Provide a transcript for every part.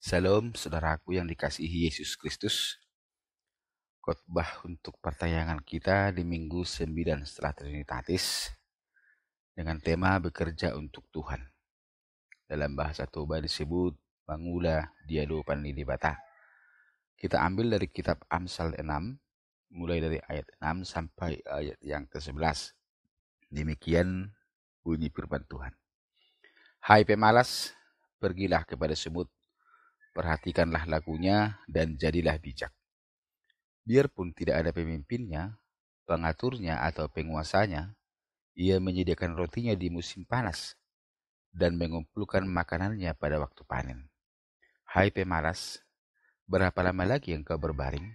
Salam saudaraku yang dikasihi Yesus Kristus. Khotbah untuk pertayangan kita di minggu 9 setelah Trinitatis dengan tema bekerja untuk Tuhan. Dalam bahasa Toba disebut Mangula Diado Panlilibata. Kita ambil dari kitab Amsal 6, mulai dari ayat 6 sampai ayat yang ke-11. Demikian bunyi firman Tuhan. Hai pemalas, pergilah kepada semut, perhatikanlah lakunya dan jadilah bijak. Biarpun tidak ada pemimpinnya, pengaturnya atau penguasanya, ia menyediakan rotinya di musim panas dan mengumpulkan makanannya pada waktu panen. Hai pemalas, berapa lama lagi engkau berbaring?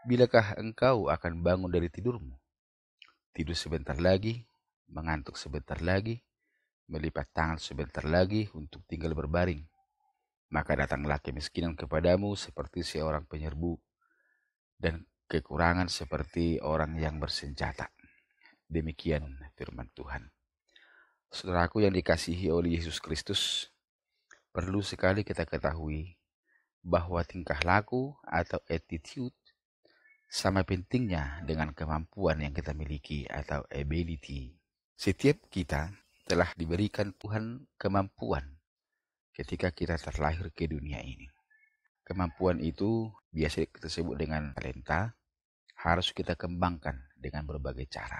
Bilakah engkau akan bangun dari tidurmu? Tidur sebentar lagi, mengantuk sebentar lagi, melipat tangan sebentar lagi untuk tinggal berbaring. Maka datanglah kemiskinan kepadamu seperti seorang penyerbu, dan kekurangan seperti orang yang bersenjata. Demikian firman Tuhan. Saudaraku yang dikasihi oleh Yesus Kristus, perlu sekali kita ketahui bahwa tingkah laku atau attitude sama pentingnya dengan kemampuan yang kita miliki atau ability. Setiap kita telah diberikan Tuhan kemampuan ketika kita terlahir ke dunia ini. Kemampuan itu biasa kita sebut dengan talenta, harus kita kembangkan dengan berbagai cara.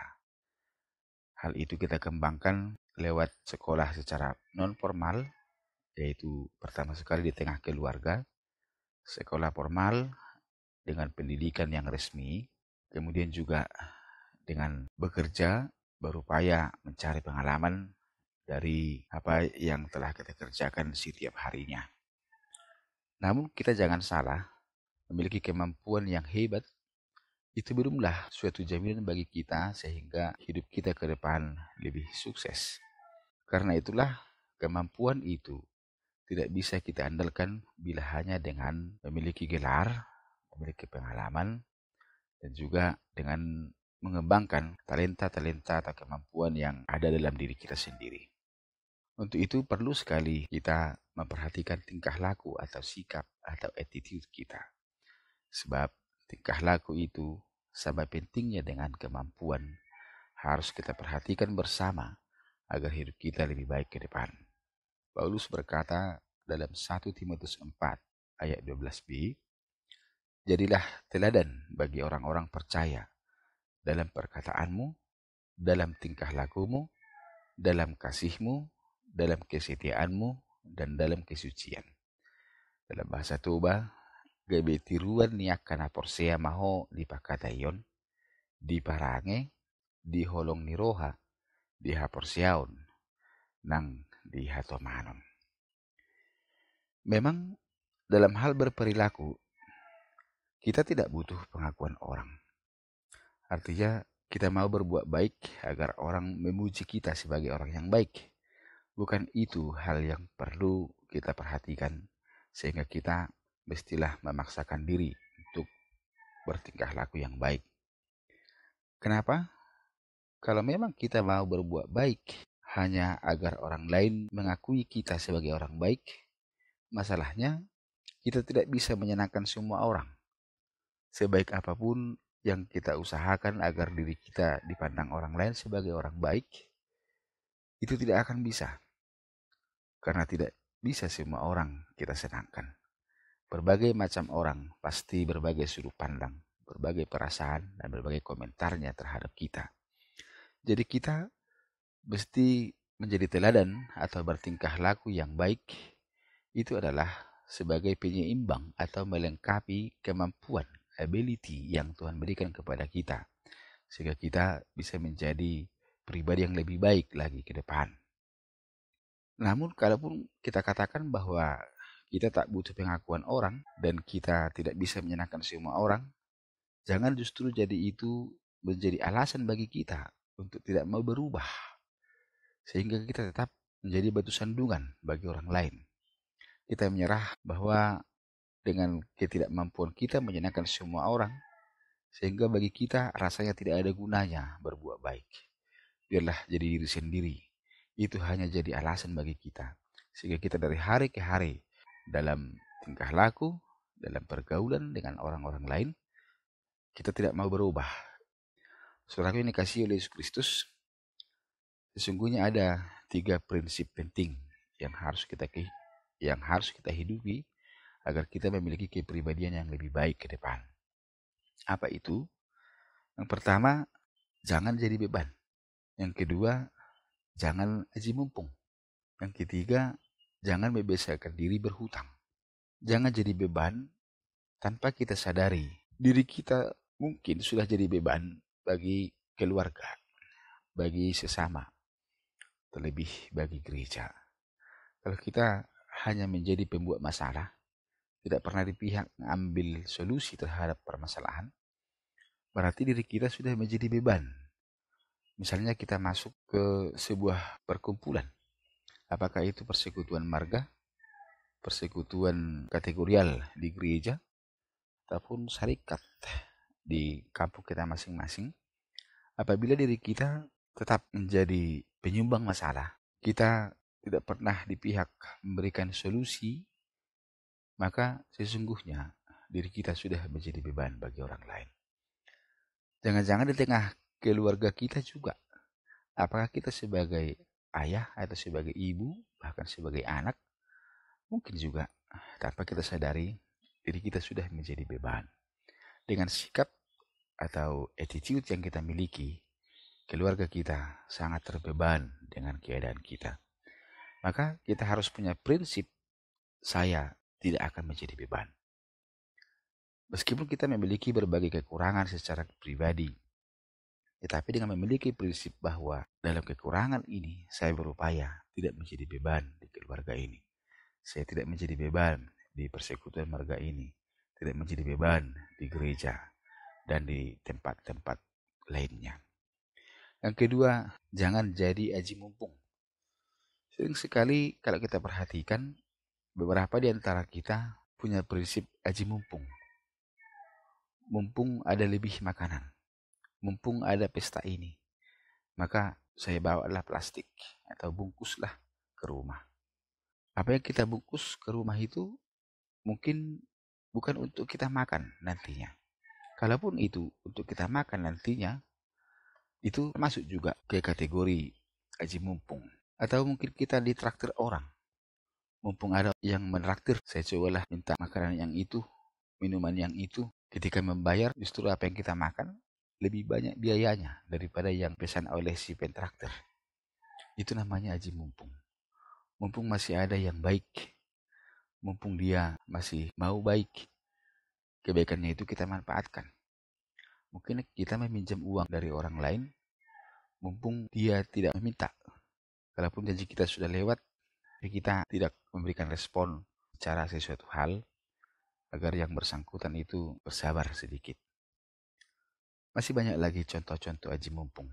Hal itu kita kembangkan lewat sekolah secara non-formal, yaitu pertama sekali di tengah keluarga, sekolah formal dengan pendidikan yang resmi, kemudian juga dengan bekerja, berupaya mencari pengalaman dari apa yang telah kita kerjakan setiap harinya. Namun kita jangan salah, memiliki kemampuan yang hebat itu belumlah suatu jaminan bagi kita sehingga hidup kita ke depan lebih sukses. Karena itulah kemampuan itu tidak bisa kita andalkan bila hanya dengan memiliki gelar, memiliki pengalaman, dan juga dengan mengembangkan talenta-talenta atau kemampuan yang ada dalam diri kita sendiri. Untuk itu perlu sekali kita memperhatikan tingkah laku atau sikap atau attitude kita. Sebab tingkah laku itu sama pentingnya dengan kemampuan, harus kita perhatikan bersama agar hidup kita lebih baik ke depan. Paulus berkata dalam 1 Timotius 4 ayat 12b, jadilah teladan bagi orang-orang percaya dalam perkataanmu, dalam tingkah lakumu, dalam kasihmu, dalam kesetiaanmu, dan dalam kesucian. Dalam bahasa Toba, gabe tiruan niak kana porsea maho di pakatayon, di parange, di holong ni roha, di haporsiaon, nang di hatomanon. Memang dalam hal berperilaku, kita tidak butuh pengakuan orang. Artinya kita mau berbuat baik agar orang memuji kita sebagai orang yang baik. Bukan itu hal yang perlu kita perhatikan, sehingga kita mestilah memaksakan diri untuk bertingkah laku yang baik. Kenapa? Kalau memang kita mau berbuat baik hanya agar orang lain mengakui kita sebagai orang baik, masalahnya kita tidak bisa menyenangkan semua orang. Sebaik apapun yang kita usahakan agar diri kita dipandang orang lain sebagai orang baik, itu tidak akan bisa. Karena tidak bisa semua orang kita senangkan. Berbagai macam orang pasti berbagai sudut pandang, berbagai perasaan, dan berbagai komentarnya terhadap kita. Jadi kita mesti menjadi teladan atau bertingkah laku yang baik. Itu adalah sebagai penyeimbang atau melengkapi kemampuan, ability yang Tuhan berikan kepada kita. Sehingga kita bisa menjadi pribadi yang lebih baik lagi ke depan. Namun kalaupun kita katakan bahwa kita tak butuh pengakuan orang dan kita tidak bisa menyenangkan semua orang, jangan justru jadi itu menjadi alasan bagi kita untuk tidak mau berubah. Sehingga kita tetap menjadi batu sandungan bagi orang lain. Kita menyerah bahwa dengan ketidakmampuan kita menyenangkan semua orang, sehingga bagi kita rasanya tidak ada gunanya berbuat baik. Biarlah jadi diri sendiri. Itu hanya jadi alasan bagi kita. Sehingga kita dari hari ke hari dalam tingkah laku, dalam pergaulan dengan orang-orang lain, kita tidak mau berubah. Saudaraku yang dikasihi oleh Yesus Kristus, sesungguhnya ada 3 prinsip penting yang harus kita hidupi agar kita memiliki kepribadian yang lebih baik ke depan. Apa itu? Yang pertama, jangan jadi beban. Yang kedua, jangan aji mumpung. Yang ketiga, jangan membiasakan diri berhutang. Jangan jadi beban tanpa kita sadari. Diri kita mungkin sudah jadi beban bagi keluarga, bagi sesama, terlebih bagi gereja. Kalau kita hanya menjadi pembuat masalah, tidak pernah di pihak mengambil solusi terhadap permasalahan, berarti diri kita sudah menjadi beban. Misalnya kita masuk ke sebuah perkumpulan, apakah itu persekutuan marga, persekutuan kategorial di gereja, ataupun syarikat di kampung kita masing-masing. Apabila diri kita tetap menjadi penyumbang masalah, kita tidak pernah di pihak memberikan solusi, maka sesungguhnya diri kita sudah menjadi beban bagi orang lain. Jangan-jangan di tengah keluarga kita juga, apakah kita sebagai ayah atau sebagai ibu, bahkan sebagai anak, mungkin juga tanpa kita sadari diri kita sudah menjadi beban. Dengan sikap atau attitude yang kita miliki, keluarga kita sangat terbeban dengan keadaan kita. Maka kita harus punya prinsip, saya tidak akan menjadi beban. Meskipun kita memiliki berbagai kekurangan secara pribadi, tetapi dengan memiliki prinsip bahwa dalam kekurangan ini saya berupaya tidak menjadi beban di keluarga ini. Saya tidak menjadi beban di persekutuan marga ini, tidak menjadi beban di gereja dan di tempat-tempat lainnya. Yang kedua, jangan jadi aji mumpung. Sering sekali kalau kita perhatikan, beberapa di antara kita punya prinsip aji mumpung. Mumpung ada lebih makanan, mumpung ada pesta ini, maka saya bawalah plastik atau bungkuslah ke rumah. Apa yang kita bungkus ke rumah itu mungkin bukan untuk kita makan nantinya. Kalaupun itu untuk kita makan nantinya, itu masuk juga ke kategori aji mumpung. Atau mungkin kita ditraktir orang, mumpung ada yang menraktir, saya cobalah minta makanan yang itu, minuman yang itu. Ketika membayar, justru apa yang kita makan lebih banyak biayanya daripada yang pesan oleh si pentraktir. Itu namanya aji mumpung. Mumpung masih ada yang baik, mumpung dia masih mau baik, kebaikannya itu kita manfaatkan. Mungkin kita meminjam uang dari orang lain, mumpung dia tidak meminta. Kalaupun janji kita sudah lewat, kita tidak memberikan respon secara sesuatu hal, agar yang bersangkutan itu bersabar sedikit. Masih banyak lagi contoh-contoh aji mumpung.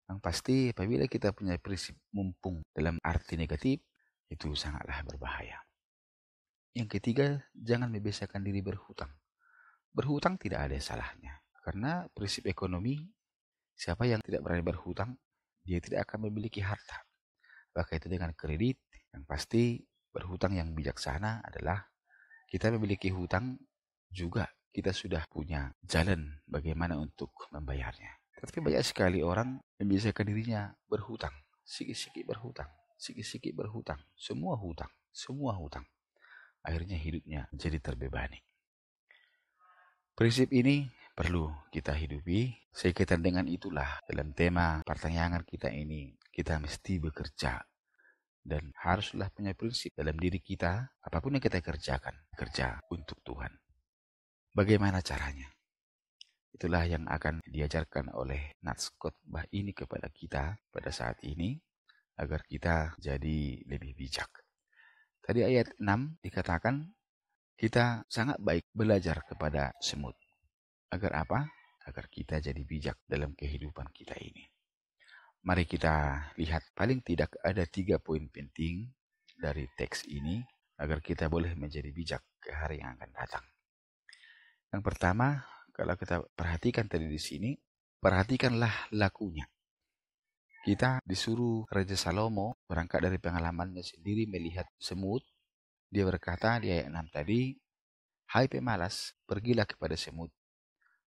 Yang pasti apabila kita punya prinsip mumpung dalam arti negatif, itu sangatlah berbahaya. Yang ketiga, jangan membiasakan diri berhutang. Berhutang tidak ada salahnya. Karena prinsip ekonomi, siapa yang tidak berani berhutang, dia tidak akan memiliki harta. Apakah itu dengan kredit, yang pasti berhutang yang bijaksana adalah kita memiliki hutang juga kita sudah punya jalan bagaimana untuk membayarnya. Tapi banyak sekali orang membiasakan dirinya berhutang, sikit-sikit berhutang, sikit-sikit berhutang, semua hutang. Akhirnya hidupnya jadi terbebani. Prinsip ini perlu kita hidupi. Sekaitan dengan itulah dalam tema pertanyaan kita ini, kita mesti bekerja dan haruslah punya prinsip dalam diri kita, apapun yang kita kerjakan, kerja untuk Tuhan. Bagaimana caranya? Itulah yang akan diajarkan oleh nats khotbah ini kepada kita pada saat ini, agar kita jadi lebih bijak. Tadi ayat 6 dikatakan, kita sangat baik belajar kepada semut. Agar apa? Agar kita jadi bijak dalam kehidupan kita ini. Mari kita lihat paling tidak ada 3 poin penting dari teks ini agar kita boleh menjadi bijak ke hari yang akan datang. Yang pertama, kalau kita perhatikan tadi di sini, perhatikanlah lakunya. Kita disuruh Raja Salomo berangkat dari pengalamannya sendiri melihat semut. Dia berkata di ayat 6 tadi, "Hai pemalas, pergilah kepada semut,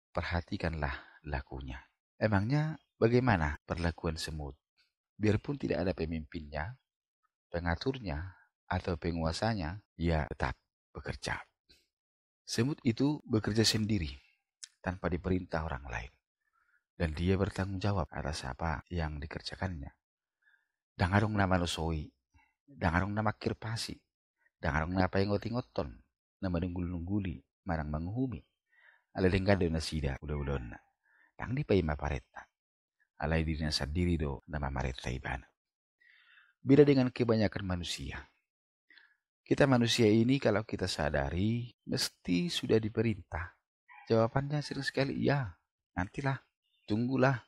perhatikanlah lakunya." Emangnya bagaimana perlakuan semut? Biarpun tidak ada pemimpinnya, pengaturnya, atau penguasanya, ia tetap bekerja. Semut itu bekerja sendiri, tanpa diperintah orang lain. Dan dia bertanggung jawab atas apa yang dikerjakannya. Dangarong nama nosoi, dangarong nama kirpasi, dangarong nama pengoting-oton, nama nunggul-nungguli, marang manguhumi. Ala denggado na sida, udah-udahna. Tang di pay mapareta. Alay diri na sendiri do, nama mareta ibana. Beda dengan kebanyakan manusia. Kita manusia ini kalau kita sadari, mesti sudah diperintah. Jawabannya sering sekali, ya, nantilah, tunggulah.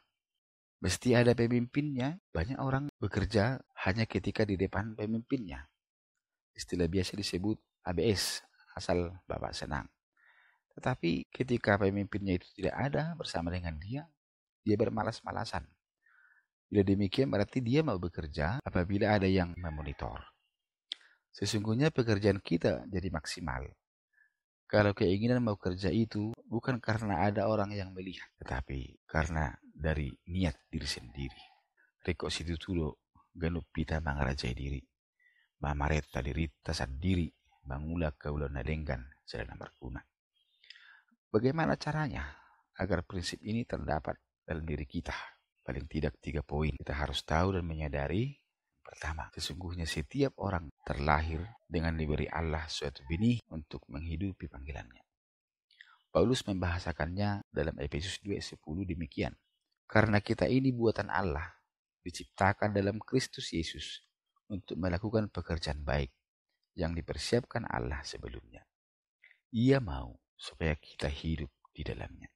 Mesti ada pemimpinnya. Banyak orang bekerja hanya ketika di depan pemimpinnya. Istilah biasa disebut ABS, asal Bapak senang. Tetapi ketika pemimpinnya itu tidak ada bersama dengan dia bermalas-malasan. Bila demikian berarti dia mau bekerja apabila ada yang memonitor. Sesungguhnya pekerjaan kita jadi maksimal kalau keinginan mau kerja itu bukan karena ada orang yang melihat, tetapi karena dari niat diri sendiri. Reko situ tulo ganup pita mangarajai diri. Mamareta dirita sendiri mangula kaulah nadenggan jalan berguna. Bagaimana caranya agar prinsip ini terdapat dalam diri kita? Paling tidak 3 poin kita harus tahu dan menyadari. Pertama, sesungguhnya setiap orang terlahir dengan diberi Allah suatu benih untuk menghidupi panggilannya. Paulus membahasakannya dalam Efesus 2:10 demikian. Karena kita ini buatan Allah, diciptakan dalam Kristus Yesus untuk melakukan pekerjaan baik yang dipersiapkan Allah sebelumnya. Ia mau supaya kita hidup di dalamnya.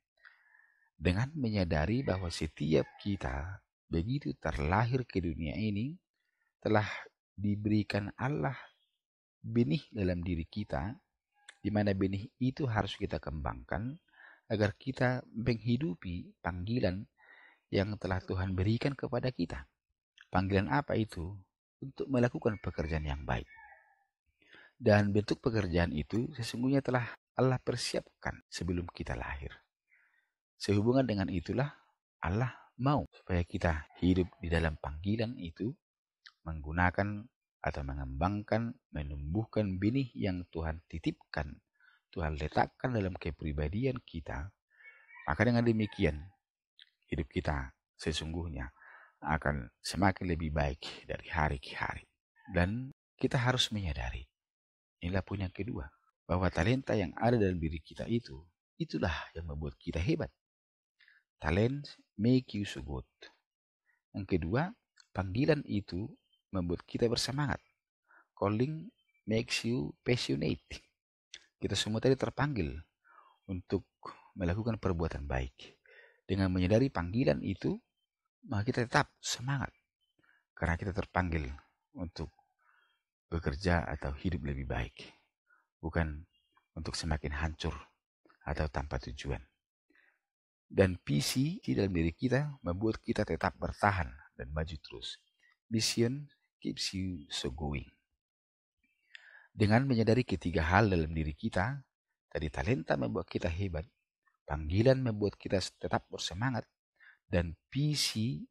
Dengan menyadari bahwa setiap kita begitu terlahir ke dunia ini, telah diberikan Allah benih dalam diri kita, di mana benih itu harus kita kembangkan agar kita menghidupi panggilan yang telah Tuhan berikan kepada kita. Panggilan apa itu? Untuk melakukan pekerjaan yang baik. Dan bentuk pekerjaan itu sesungguhnya telah Allah persiapkan sebelum kita lahir. Sehubungan dengan itulah Allah mau supaya kita hidup di dalam panggilan itu, menggunakan atau mengembangkan, menumbuhkan benih yang Tuhan titipkan, Tuhan letakkan dalam kepribadian kita. Maka dengan demikian, hidup kita sesungguhnya akan semakin lebih baik dari hari ke hari. Dan kita harus menyadari, inilah poin yang kedua, bahwa talenta yang ada dalam diri kita itu, itulah yang membuat kita hebat. Talent make you so good. Yang kedua, panggilan itu membuat kita bersemangat. Calling makes you passionate. Kita semua tadi terpanggil untuk melakukan perbuatan baik. Dengan menyadari panggilan itu, maka kita tetap semangat. Karena kita terpanggil untuk bekerja atau hidup lebih baik. Bukan untuk semakin hancur atau tanpa tujuan. Dan visi di dalam diri kita membuat kita tetap bertahan dan maju terus. Vision keeps you so going. Dengan menyadari ketiga hal dalam diri kita, tadi talenta membuat kita hebat, panggilan membuat kita tetap bersemangat, dan visi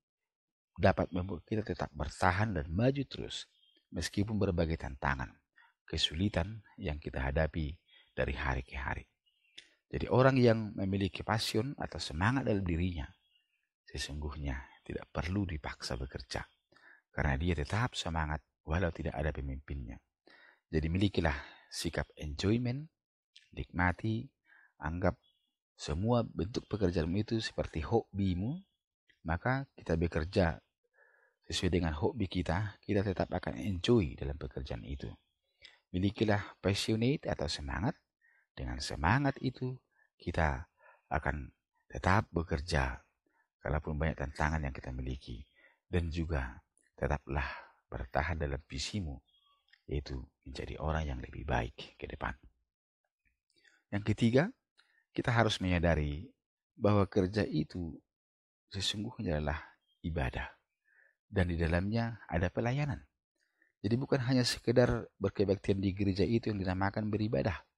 dapat membuat kita tetap bertahan dan maju terus, meskipun berbagai tantangan, kesulitan yang kita hadapi dari hari ke hari. Jadi orang yang memiliki passion atau semangat dalam dirinya, sesungguhnya tidak perlu dipaksa bekerja, karena dia tetap semangat walau tidak ada pemimpinnya. Jadi milikilah sikap enjoyment, nikmati, anggap semua bentuk pekerjaanmu itu seperti hobimu, maka kita bekerja sesuai dengan hobi kita tetap akan enjoy dalam pekerjaan itu. Milikilah passionate atau semangat, dengan semangat itu kita akan tetap bekerja kalaupun banyak tantangan yang kita miliki, dan juga tetaplah bertahan dalam visimu, yaitu menjadi orang yang lebih baik ke depan. Yang ketiga, kita harus menyadari bahwa kerja itu sesungguhnya adalah ibadah, dan di dalamnya ada pelayanan. Jadi bukan hanya sekedar berkebaktian di gereja itu yang dinamakan beribadah.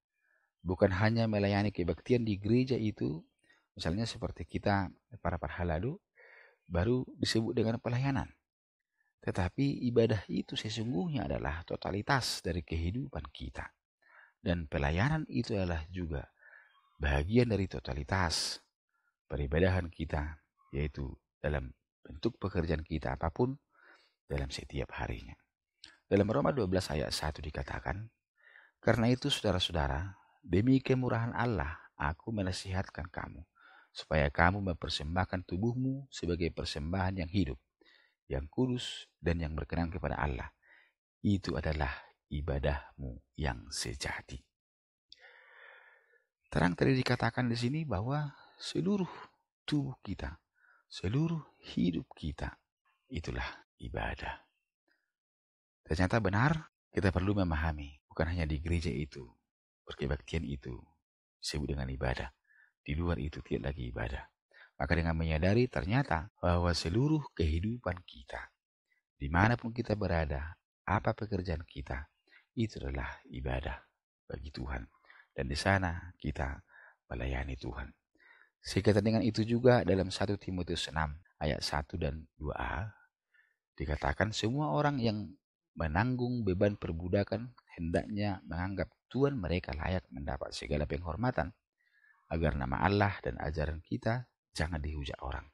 Bukan hanya melayani kebaktian di gereja itu, misalnya seperti kita para parhaladu, baru disebut dengan pelayanan. Tetapi ibadah itu sesungguhnya adalah totalitas dari kehidupan kita. Dan pelayanan itu adalah juga bagian dari totalitas peribadahan kita, yaitu dalam bentuk pekerjaan kita apapun dalam setiap harinya. Dalam Roma 12 ayat 1 dikatakan, karena itu saudara-saudara, demi kemurahan Allah, aku menasihatkan kamu, supaya kamu mempersembahkan tubuhmu sebagai persembahan yang hidup, yang kudus, dan yang berkenan kepada Allah. Itu adalah ibadahmu yang sejati. Terang tadi dikatakan di sini bahwa seluruh tubuh kita, seluruh hidup kita, itulah ibadah. Ternyata benar, kita perlu memahami, bukan hanya di gereja itu, berkebaktian itu disebut dengan ibadah. Di luar itu tidak lagi ibadah. Maka dengan menyadari ternyata bahwa seluruh kehidupan kita, dimanapun kita berada, apa pekerjaan kita, itu adalah ibadah bagi Tuhan. Dan di sana kita melayani Tuhan. Sekaitan dengan itu juga dalam 1 Timotius 6 ayat 1 dan 2a, dikatakan semua orang yang menanggung beban perbudakan hendaknya menganggap Tuhan mereka layak mendapat segala penghormatan, agar nama Allah dan ajaran kita jangan dihujat orang.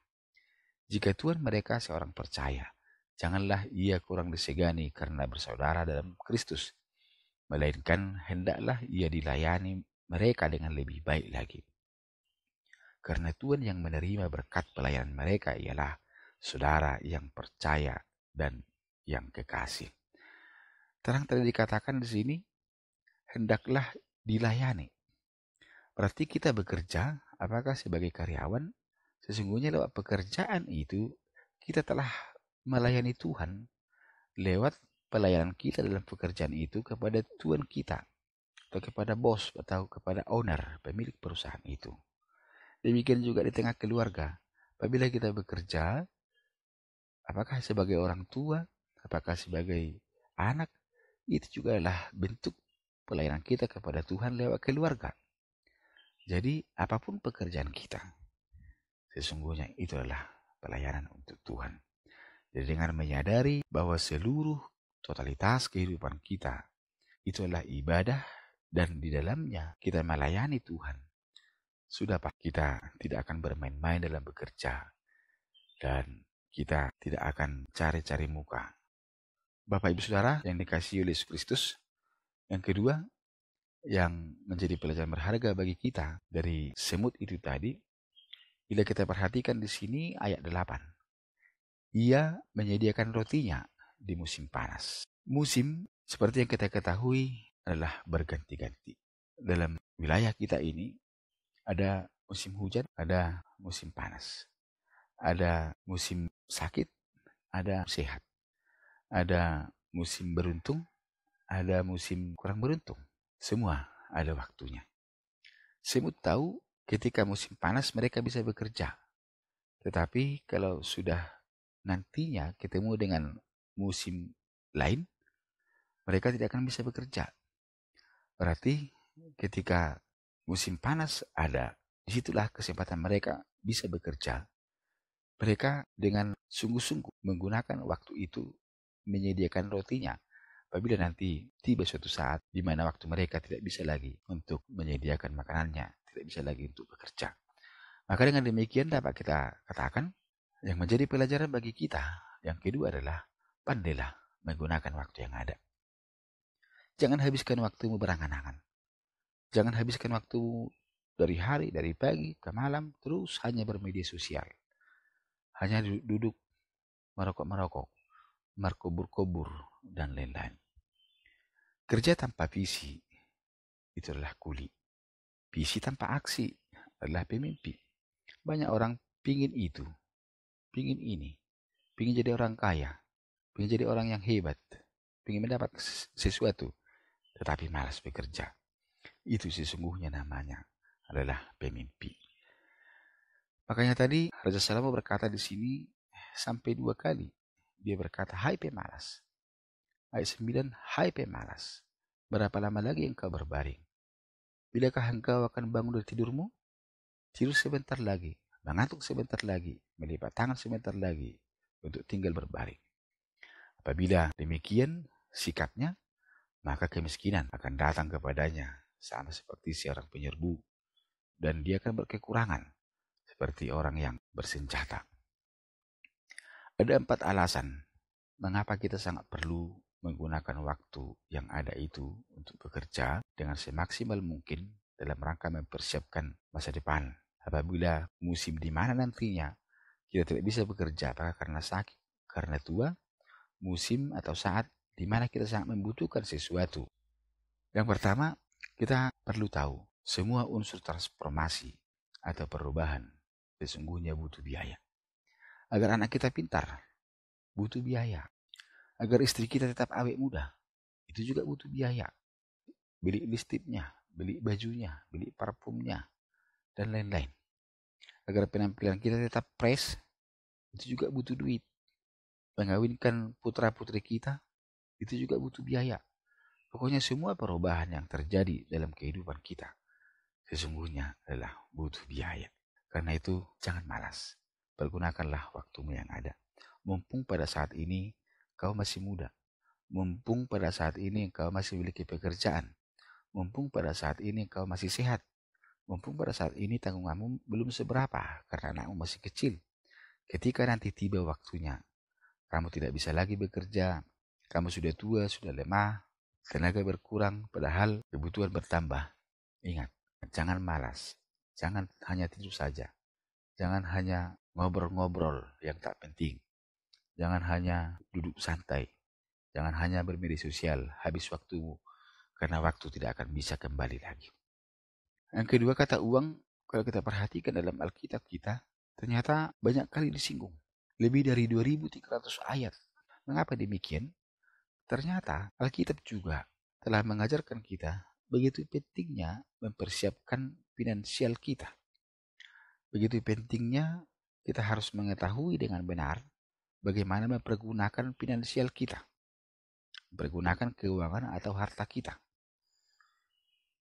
Jika Tuhan mereka seorang percaya, janganlah ia kurang disegani karena bersaudara dalam Kristus, melainkan hendaklah ia dilayani mereka dengan lebih baik lagi. Karena Tuhan yang menerima berkat pelayanan mereka ialah saudara yang percaya dan yang kekasih. Terang tadi dikatakan di sini, hendaklah dilayani. Berarti kita bekerja, apakah sebagai karyawan? Sesungguhnya lewat pekerjaan itu, kita telah melayani Tuhan lewat pelayanan kita dalam pekerjaan itu kepada Tuhan kita, atau kepada bos, atau kepada owner, pemilik perusahaan itu. Demikian juga di tengah keluarga. Apabila kita bekerja, apakah sebagai orang tua, apakah sebagai anak, itu juga adalah bentuk pelayanan kita kepada Tuhan lewat keluarga. Jadi apapun pekerjaan kita, sesungguhnya itu adalah pelayanan untuk Tuhan. Jadi dengan menyadari bahwa seluruh totalitas kehidupan kita itu adalah ibadah dan di dalamnya kita melayani Tuhan, sudah Pak, kita tidak akan bermain-main dalam bekerja dan kita tidak akan cari-cari muka. Bapak Ibu Saudara yang dikasihi oleh Yesus Kristus, yang kedua yang menjadi pelajaran berharga bagi kita dari semut itu tadi, bila kita perhatikan di sini ayat 8. Ia menyediakan rotinya di musim panas. Musim seperti yang kita ketahui adalah berganti-ganti. Dalam wilayah kita ini ada musim hujan, ada musim panas. Ada musim sakit, ada sehat. Ada musim beruntung, ada musim kurang beruntung. Semua ada waktunya. Semut tahu ketika musim panas mereka bisa bekerja. Tetapi kalau sudah nantinya ketemu dengan musim lain, mereka tidak akan bisa bekerja. Berarti ketika musim panas ada, disitulah kesempatan mereka bisa bekerja. Mereka dengan sungguh-sungguh menggunakan waktu itu menyediakan rotinya. Apabila nanti tiba suatu saat di mana waktu mereka tidak bisa lagi untuk menyediakan makanannya, tidak bisa lagi untuk bekerja. Maka dengan demikian dapat kita katakan yang menjadi pelajaran bagi kita yang kedua adalah pandailah menggunakan waktu yang ada. Jangan habiskan waktumu berangan-angan. Jangan habiskan waktu dari hari, dari pagi ke malam terus hanya bermedia sosial. Hanya duduk merokok-merokok, berkobur-kobur, dan lain-lain. Kerja tanpa visi itu adalah kuli. Visi tanpa aksi adalah pemimpi. Banyak orang pingin itu, pingin ini, pingin jadi orang kaya, pingin jadi orang yang hebat, pingin mendapat sesuatu, tetapi malas bekerja. Itu sesungguhnya namanya adalah pemimpi. Makanya tadi Raja Salomo berkata di sini sampai 2 kali. Dia berkata, hai pemalas, Ayat 9, hai pemalas, berapa lama lagi engkau berbaring? Bilakah engkau akan bangun dari tidurmu? Tidur sebentar lagi, mengantuk sebentar lagi, melipat tangan sebentar lagi, untuk tinggal berbaring. Apabila demikian sikapnya, maka kemiskinan akan datang kepadanya, sama seperti seorang penyerbu, dan dia akan berkekurangan, seperti orang yang bersenjata. Ada 4 alasan mengapa kita sangat perlu menggunakan waktu yang ada itu untuk bekerja dengan semaksimal mungkin dalam rangka mempersiapkan masa depan. Apabila musim di mana nantinya kita tidak bisa bekerja, apakah karena sakit, karena tua, musim atau saat di mana kita sangat membutuhkan sesuatu. Yang pertama, kita perlu tahu semua unsur transformasi atau perubahan sesungguhnya butuh biaya. Agar anak kita pintar, butuh biaya. Agar istri kita tetap awet muda, itu juga butuh biaya. Beli lipstiknya, beli bajunya, beli parfumnya, dan lain-lain. Agar penampilan kita tetap fresh, itu juga butuh duit. Mengawinkan putra-putri kita, itu juga butuh biaya. Pokoknya semua perubahan yang terjadi dalam kehidupan kita, sesungguhnya adalah butuh biaya. Karena itu, jangan malas. Pergunakanlah waktumu yang ada. Mumpung pada saat ini, kau masih muda. Mumpung pada saat ini engkau masih memiliki pekerjaan. Mumpung pada saat ini engkau masih sehat. Mumpung pada saat ini tanggunganmu belum seberapa karena anakmu masih kecil. Ketika nanti tiba waktunya, kamu tidak bisa lagi bekerja, kamu sudah tua, sudah lemah, tenaga berkurang, padahal kebutuhan bertambah. Ingat, jangan malas, jangan hanya tidur saja, jangan hanya ngobrol-ngobrol yang tak penting, jangan hanya duduk santai, jangan hanya bermedia sosial, habis waktumu, karena waktu tidak akan bisa kembali lagi. Yang kedua, kata uang, kalau kita perhatikan dalam Alkitab kita, ternyata banyak kali disinggung. Lebih dari 2300 ayat. Mengapa demikian? Ternyata Alkitab juga telah mengajarkan kita begitu pentingnya mempersiapkan finansial kita. Begitu pentingnya kita harus mengetahui dengan benar bagaimana mempergunakan finansial kita. Mempergunakan keuangan atau harta kita.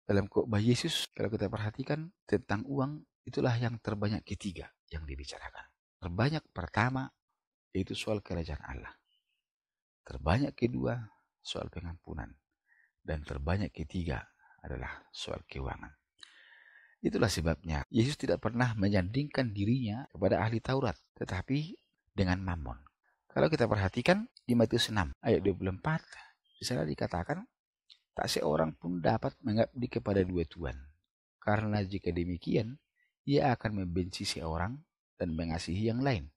Dalam khotbah Yesus, kalau kita perhatikan tentang uang, itulah yang terbanyak ketiga yang dibicarakan. Terbanyak pertama, yaitu soal kerajaan Allah. Terbanyak kedua, soal pengampunan. Dan terbanyak ketiga adalah soal keuangan. Itulah sebabnya Yesus tidak pernah menyandingkan dirinya kepada ahli Taurat, tetapi dengan Mammon. Kalau kita perhatikan di Matius 6 ayat 24, di sana dikatakan, tak seorang pun dapat mengabdi kepada dua tuan. Karena jika demikian, ia akan membenci seorang dan mengasihi yang lain.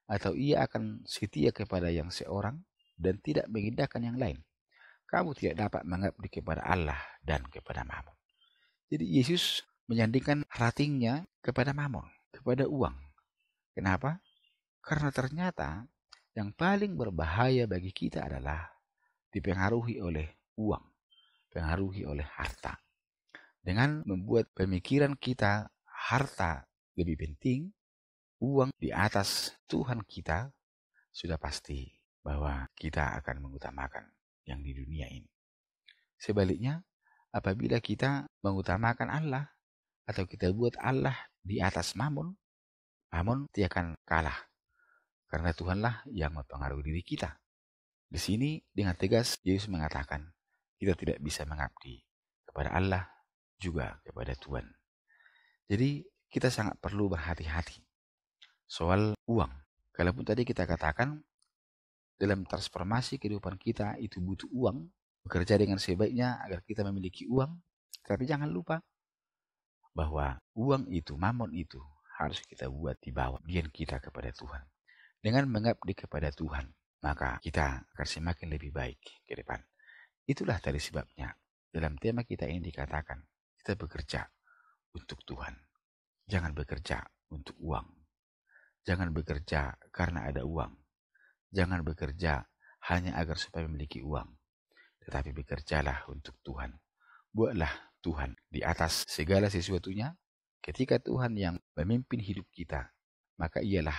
Atau ia akan setia kepada yang seorang dan tidak mengindahkan yang lain. Kamu tidak dapat mengabdi kepada Allah dan kepada Mammon. Jadi Yesus menyandingkan ratingnya kepada Mammon, kepada uang. Kenapa? Karena ternyata yang paling berbahaya bagi kita adalah dipengaruhi oleh uang. Pengaruhi oleh harta. Dengan membuat pemikiran kita harta lebih penting, uang di atas Tuhan kita, sudah pasti bahwa kita akan mengutamakan yang di dunia ini. Sebaliknya, apabila kita mengutamakan Allah atau kita buat Allah di atas Mammon, Mammon dia akan kalah karena Tuhanlah yang mempengaruhi diri kita. Di sini dengan tegas Yesus mengatakan kita tidak bisa mengabdi kepada Allah juga kepada Tuhan. Jadi kita sangat perlu berhati-hati soal uang. Kalaupun tadi kita katakan dalam transformasi kehidupan kita itu butuh uang, bekerja dengan sebaiknya agar kita memiliki uang, tapi jangan lupa bahwa uang itu, Mammon itu harus kita buat di bawah bagian kita kepada Tuhan. Dengan mengabdi kepada Tuhan, maka kita akan semakin lebih baik ke depan. Itulah tadi sebabnya dalam tema kita ini dikatakan kita bekerja untuk Tuhan. Jangan bekerja untuk uang. Jangan bekerja karena ada uang. Jangan bekerja hanya agar supaya memiliki uang. Tetapi bekerjalah untuk Tuhan. Buatlah Tuhan di atas segala sesuatunya. Ketika Tuhan yang memimpin hidup kita, maka ialah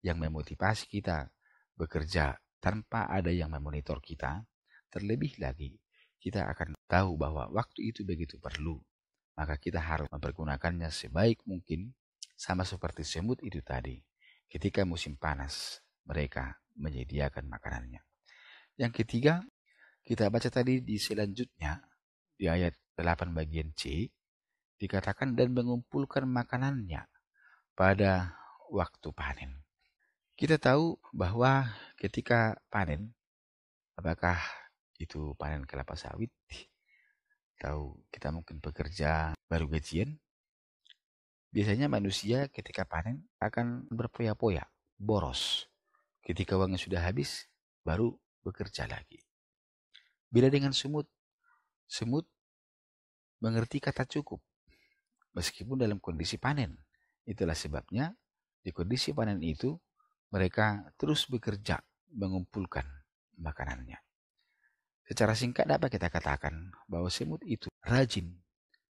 yang memotivasi kita bekerja tanpa ada yang memonitor kita, Terlebih lagi, kita akan tahu bahwa waktu itu begitu perlu. Maka kita harus mempergunakannya sebaik mungkin, sama seperti semut itu tadi. Ketika musim panas, mereka menyediakan makanannya. Yang ketiga, kita baca tadi di selanjutnya, di ayat 8 bagian C, dikatakan dan mengumpulkan makanannya pada waktu panen. Kita tahu bahwa ketika panen, apakah itu panen kelapa sawit, atau kita mungkin bekerja baru gajian, biasanya manusia ketika panen akan berpoya-poya, boros. Ketika uangnya sudah habis, baru bekerja lagi. Beda dengan semut. Semut mengerti kata cukup, meskipun dalam kondisi panen. Itulah sebabnya di kondisi panen itu mereka terus bekerja mengumpulkan makanannya. Secara singkat dapat kita katakan bahwa semut itu rajin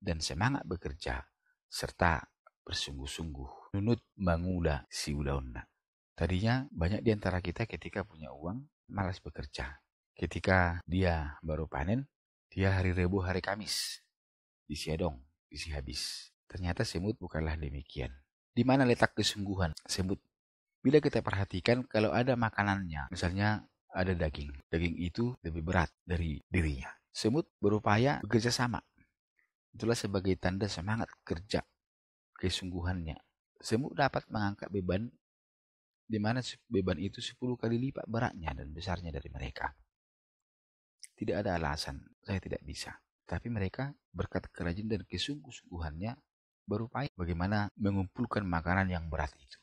dan semangat bekerja serta bersungguh-sungguh nunut manguda si udauna. Tadinya banyak di antara kita ketika punya uang malas bekerja. Ketika dia baru panen, dia hari Rabu hari Kamis disiadong, isi habis. Ternyata semut bukanlah demikian. Di mana letak kesungguhan semut? Bila kita perhatikan kalau ada makanannya, misalnya ada daging. Daging itu lebih berat dari dirinya. Semut berupaya bekerja sama. Itulah sebagai tanda semangat kerja, kesungguhannya. Semut dapat mengangkat beban di mana beban itu 10 kali lipat beratnya dan besarnya dari mereka. Tidak ada alasan saya tidak bisa. Tapi mereka berkat kerajinan dan kesungguh-sungguhannya berupaya bagaimana mengumpulkan makanan yang berat itu.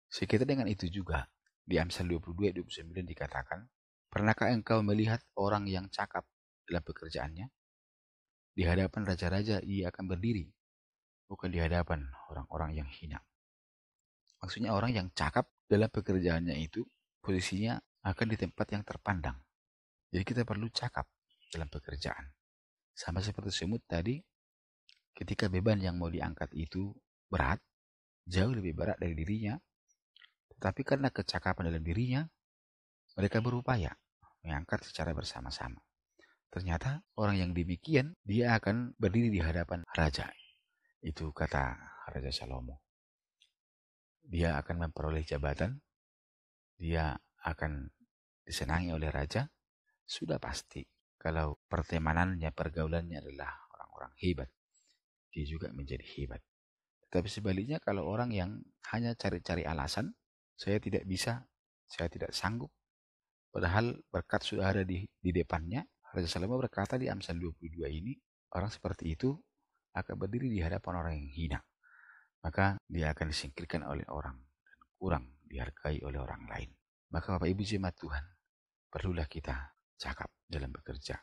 Sekitar dengan itu juga, di Amsal 22:29 dikatakan, pernahkah engkau melihat orang yang cakap dalam pekerjaannya? Di hadapan raja-raja ia akan berdiri, bukan di hadapan orang-orang yang hina. Maksudnya orang yang cakap dalam pekerjaannya itu, posisinya akan di tempat yang terpandang. Jadi kita perlu cakap dalam pekerjaan. Sama seperti semut tadi, ketika beban yang mau diangkat itu berat, jauh lebih berat dari dirinya, tetapi karena kecakapan dalam dirinya, mereka berupaya mengangkat secara bersama-sama. Ternyata orang yang demikian, dia akan berdiri di hadapan raja. Itu kata Raja Salomo. Dia akan memperoleh jabatan, dia akan disenangi oleh raja, sudah pasti. Kalau pertemanannya, pergaulannya adalah orang-orang hebat, dia juga menjadi hebat. Tetapi sebaliknya kalau orang yang hanya cari-cari alasan, saya tidak bisa, saya tidak sanggup, padahal berkat sudah ada di depannya. Raja Salomo berkata di Amsal 22 ini, orang seperti itu akan berdiri di hadapan orang yang hina. Maka dia akan disingkirkan oleh orang dan kurang dihargai oleh orang lain. Maka Bapak Ibu jemaat Tuhan, perlulah kita cakap dalam bekerja.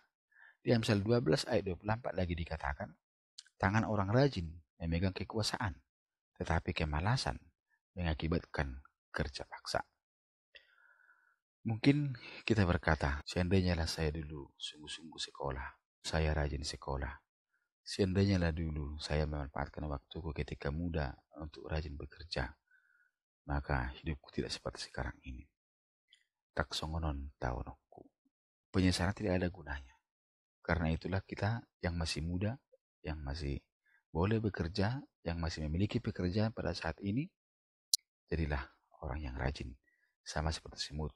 Di Amsal 12 ayat 24 lagi dikatakan, tangan orang rajin memegang kekuasaan, tetapi kemalasan mengakibatkan kerja paksa. Mungkin kita berkata, seandainya lah saya dulu sungguh-sungguh sekolah, saya rajin sekolah. Seandainya lah dulu saya memanfaatkan waktuku ketika muda untuk rajin bekerja, maka hidupku tidak seperti sekarang ini. Tak songonon taonokku. Penyesalan tidak ada gunanya. Karena itulah kita yang masih muda, yang masih boleh bekerja, yang masih memiliki pekerjaan pada saat ini, jadilah orang yang rajin, sama seperti semut,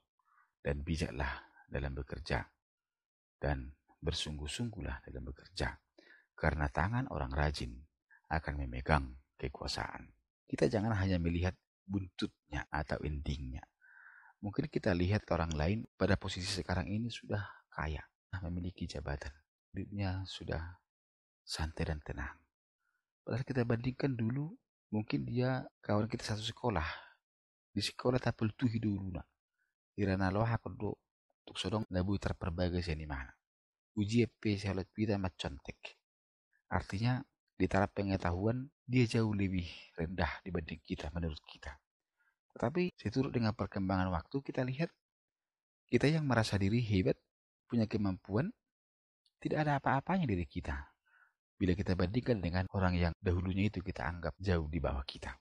dan bijaklah dalam bekerja, dan bersungguh-sungguhlah dalam bekerja, karena tangan orang rajin akan memegang kekuasaan. Kita jangan hanya melihat buntutnya atau endingnya. Mungkin kita lihat orang lain pada posisi sekarang ini sudah kaya, memiliki jabatan, hidupnya sudah santai dan tenang. Padahal kita bandingkan dulu, mungkin dia kawan kita satu sekolah, di sekolah tapul tuhi dulu nak. Irana loha kodo untuk sodong nabu terperbagai seni mana. Uji EP salat pita macontek. Artinya di taraf pengetahuan dia jauh lebih rendah dibanding kita menurut kita. Tetapi seturut dengan perkembangan waktu kita lihat kita yang merasa diri hebat, punya kemampuan, tidak ada apa-apanya dari kita. Bila kita bandingkan dengan orang yang dahulunya itu kita anggap jauh di bawah kita.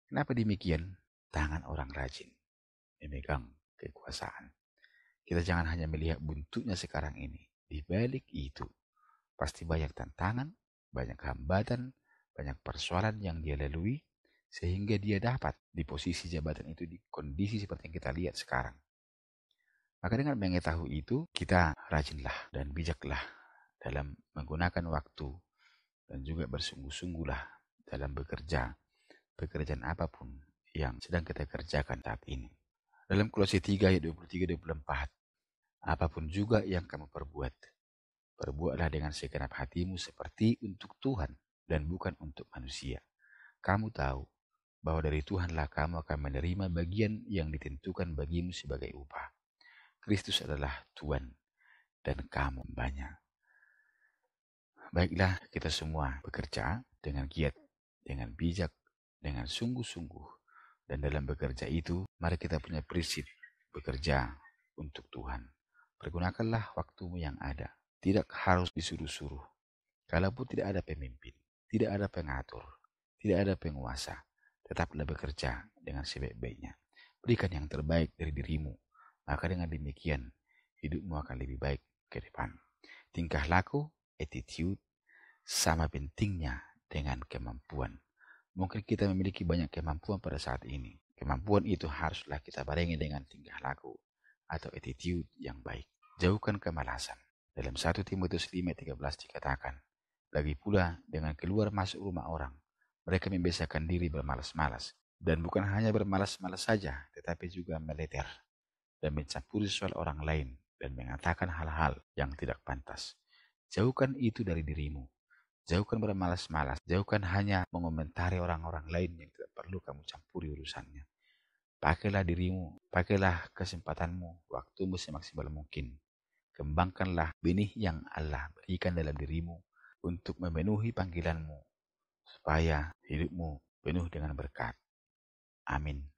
Kenapa demikian? Tangan orang rajin memegang kekuasaan. Kita jangan hanya melihat bentuknya sekarang ini. Di balik itu, pasti banyak tantangan, banyak hambatan, banyak persoalan yang dia lalui, sehingga dia dapat di posisi jabatan itu di kondisi seperti yang kita lihat sekarang. Maka dengan mengetahui itu, kita rajinlah dan bijaklah dalam menggunakan waktu dan juga bersungguh-sungguhlah dalam bekerja, pekerjaan apapun yang sedang kita kerjakan saat ini. Dalam Kolose 3 ayat 23-24, apapun juga yang kamu perbuat, perbuatlah dengan segenap hatimu seperti untuk Tuhan dan bukan untuk manusia. Kamu tahu bahwa dari Tuhanlah kamu akan menerima bagian yang ditentukan bagimu sebagai upah. Kristus adalah Tuhan dan kamu banyak. Baiklah, kita semua bekerja dengan giat, dengan bijak, dengan sungguh-sungguh. Dan dalam bekerja itu, mari kita punya prinsip bekerja untuk Tuhan. Pergunakanlah waktumu yang ada. Tidak harus disuruh-suruh. Kalaupun tidak ada pemimpin, tidak ada pengatur, tidak ada penguasa, tetaplah bekerja dengan sebaik-baiknya. Berikan yang terbaik dari dirimu. Maka dengan demikian, hidupmu akan lebih baik ke depan. Tingkah laku, attitude, sama pentingnya dengan kemampuan. Mungkin kita memiliki banyak kemampuan pada saat ini. Kemampuan itu haruslah kita barengi dengan tingkah laku atau attitude yang baik. Jauhkan kemalasan. Dalam 1 Timotius 5:13 dikatakan, lagi pula dengan keluar masuk rumah orang, mereka membiasakan diri bermalas-malas. Dan bukan hanya bermalas-malas saja, tetapi juga meleter dan mencampuri soal orang lain dan mengatakan hal-hal yang tidak pantas. Jauhkan itu dari dirimu. Jauhkan bermalas-malas. Jauhkan hanya mengomentari orang-orang lain yang tidak perlu kamu campuri urusannya. Pakailah dirimu, pakailah kesempatanmu, waktumu semaksimal mungkin. Kembangkanlah benih yang Allah berikan dalam dirimu untuk memenuhi panggilanmu, supaya hidupmu penuh dengan berkat. Amin.